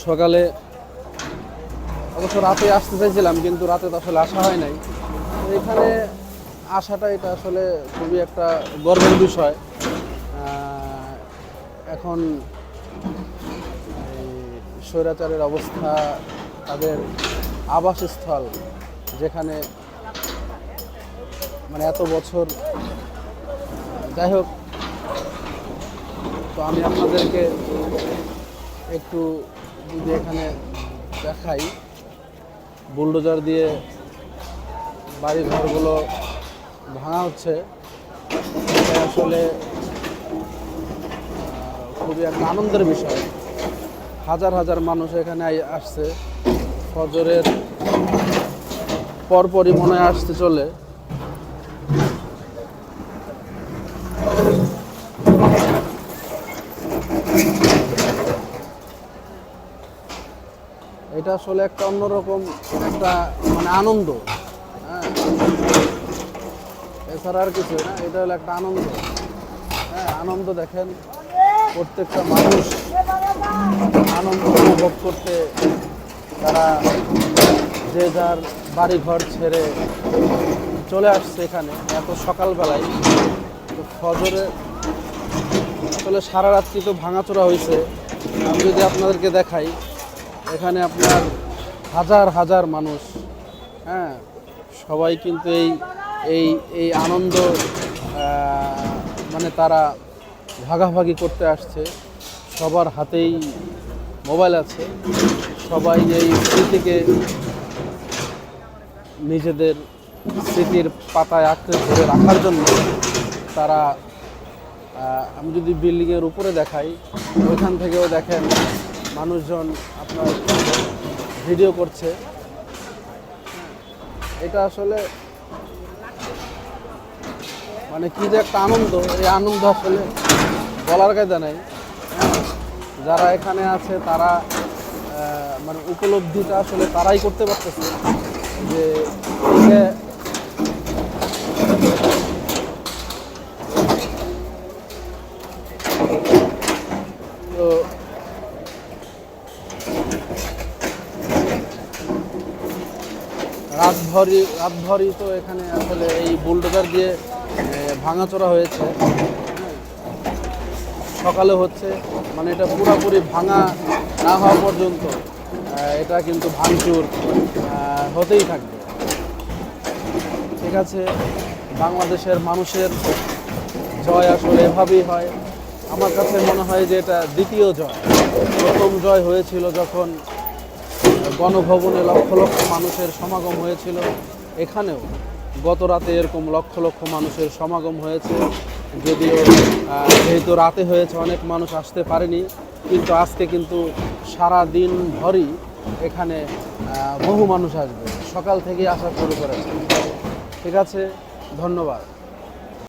সকালে অবশ্য রাতে আসতে চাইছিলাম, কিন্তু রাতে তো আসলে আসা হয় নাই। তো এখানে আসাটা এটা আসলে খুবই একটা গর্বের বিষয়। এখন এই স্বৈরাচারের অবস্থা, তাদের আবাসস্থল যেখানে মানে এত বছর, যাই হোক, তো আমি আপনাদেরকে একটু যদি এখানে দেখাই, বুলডোজার দিয়ে বাড়ি ঘরগুলো ভাঙা হচ্ছে। এটা আসলে খুবই একটা আনন্দের বিষয়। হাজার হাজার মানুষ এখানে আসছে, ফজরের পরপরই মনে হয় আসতে চলে। এটা আসলে একটা অন্যরকম একটা মানে আনন্দ, হ্যাঁ, এছাড়া আর কিছু না। এটা হলো একটা আনন্দ, হ্যাঁ, আনন্দ। দেখেন প্রত্যেকটা মানুষ আনন্দ উপভোগ করতে তারা যে যার বাড়ি ঘর ছেড়ে চলে আসছে এখানে এত সকালবেলায়। তো ফজরে আসলে সারা রাত্রি তো ভাঙাচোরা হয়েছে। আমি যদি আপনাদেরকে দেখাই, এখানে আপনার হাজার হাজার মানুষ, হ্যাঁ, সবাই কিন্তু এই এই এই আনন্দ মানে তারা ভাগাভাগি করতে আসছে। সবার হাতেই মোবাইল আছে, সবাই এই স্মৃতিকে নিজেদের স্মৃতির পাতায় আঁকড়ে ধরে রাখার জন্য তারা, আমি যদি বিল্ডিংয়ের উপরে দেখাই, ওইখান থেকেও দেখেন মানুষজন আপনার ভিডিও করছে। এটা আসলে মানে কি যে একটা আনন্দ, এই আনন্দ আসলে বলার কায়দা নাই। যারা এখানে আছে তারা মানে উপলব্ধিটা আসলে তারাই করতে পারতেছে যে তো রাতভরই তো এখানে আসলে এই বুলডোজার দিয়ে ভাঙাচোরা হয়েছে। সকালে হচ্ছে, মানে এটা পুরোপুরি ভাঙা না হওয়া পর্যন্ত এটা কিন্তু ভাঙচুর হতেই থাকবে। ঠিক আছে, বাংলাদেশের মানুষের জয় আসলে এভাবেই হয়। আমার কাছে মনে হয় যে এটা দ্বিতীয় জয়। প্রথম জয় হয়েছিল যখন গণভবনে লক্ষ লক্ষ মানুষের সমাগম হয়েছিল। এখানেও গত রাতে এরকম লক্ষ লক্ষ মানুষের সমাগম হয়েছে। যদিও যেহেতু রাতে হয়েছে অনেক মানুষ আসতে পারেনি, কিন্তু আজকে কিন্তু সারা দিন ভরই এখানে বহু মানুষ আসবে, সকাল থেকেই আসা শুরু করেছে। ঠিক আছে, ধন্যবাদ।